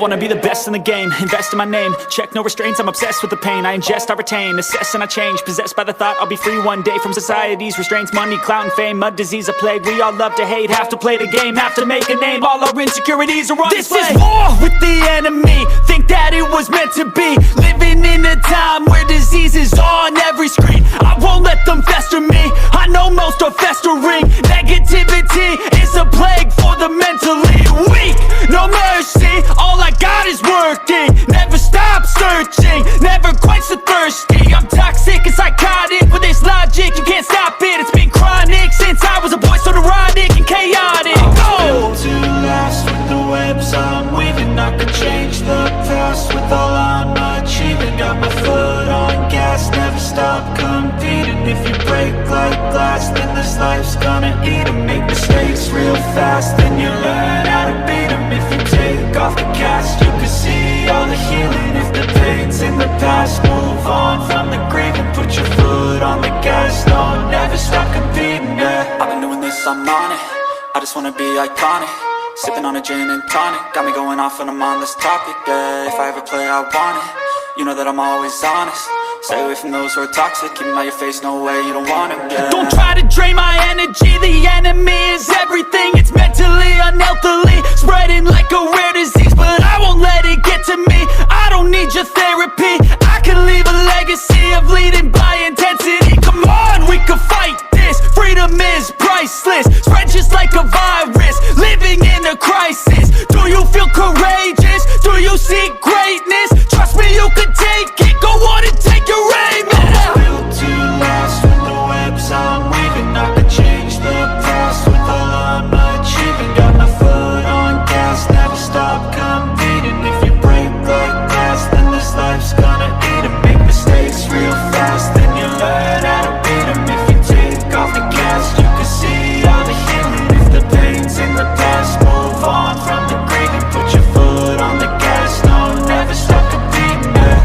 wanna be the best in the game, invest in my name, check no restraints, I'm obsessed with the pain. I ingest, I retain, assess and I change, possessed by the thought I'll be free one day from society's restraints. Money, clout and fame, mud, disease, a plague. We all love to hate, have to play the game, have to make a name. All our insecurities are on display. This is war with the enemy, think that it was meant to be. Living in a time where disease is on every screen. I won't let them fester me, I know most are festering. Negativity is a plague for the mentally weak. No mercy, all I got is working. Never stop searching, never quite so thirsty. I'm toxic and psychotic, with this logic you can't stop it. It's been chronic since I was a boy, so neurotic and chaotic. Built to last with the webs I'm weaving. I could change the past with all I'm achieving. Got my foot on gas, never stop competing. If you break like glass, then this life's gonna eat 'em. Make mistakes real fast, then you learn how to beat 'em. If you take off the cast, you can see all the healing. If the pain's in the past, move on from the grave and put your foot on the gas. No, never stop competing, yeah. I've been doing this, I'm on it. I just wanna be iconic. Sipping on a gin and tonic, got me going off when I'm on this topic, yeah. If I ever play, I want it. You know that I'm always honest. Stay away from those who are toxic. Keep them out your face, no way, you don't want them, yeah. Don't try to drain my energy. The enemy is everything. It's mentally, unhealthily, spreading like a rare disease. But I won't let it get to me. I don't need your therapy. I can leave a legacy of leading by intensity. Come on, we can fight this. Freedom is priceless. Spread just like a virus. Living in a crisis. Do you feel courageous? Do you seek greatness? Trust me, you can take it. Go on and take your aim. I'm built to last with the webs I'm weaving. I can change the past with all I'm achieving. Got my foot on gas, never stop competing. If you break like glass, then this life's gonna eat 'em. Make mistakes real fast, then you learn how to beat 'em. If you take off the gas, you can see all the healing. If the pain's in the past, move on from the grave and put your foot on the gas. No, never stop competing, yeah.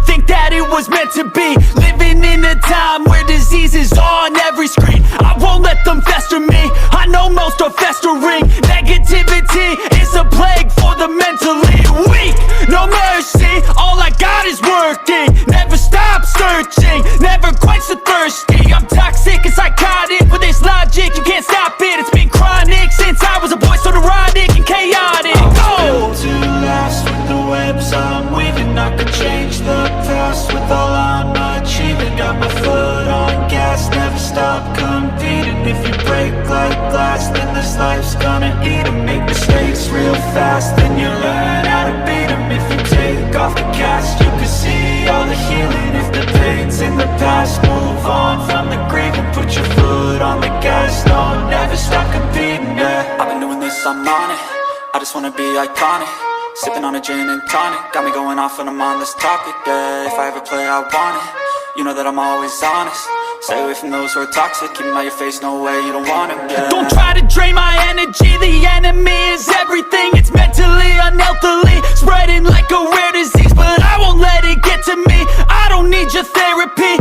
Think that it was meant to be. Living in a time where disease is on every screen. I won't let them fester me, I know most are festering. Negativity is a plague for the mentally weak. No mercy, all I got is working. Never stop searching, never quite so thirsty. I'm toxic and psychotic, with this logic you can't stop it. It's been chronic since I was a boy, so neurotic and chaotic. Built to last with the webs I'm weaving. I could change the past with all I'm achieving. Got my foot on gas, never stop competing. If you break like glass, then this life's gonna eat 'em. Make mistakes real fast, then you learn how to beat 'em. If you take off the cast, you can see all the healing. If the pain's in the past, move on from the grave and put your foot on the gas. No, never stop competing, yeah. I've been doing this, I'm on it. I just wanna be iconic. Sipping on a gin and tonic, got me going off when I'm on this topic, yeah. If I ever play, I want it. You know that I'm always honest. Stay away from those who are toxic. Keep them out your face, no way, you don't want them, yeah. Don't try to drain my energy. The enemy is everything. It's mentally, unhealthily, spreading like a rare disease. But I won't let it get to me. I don't need your therapy.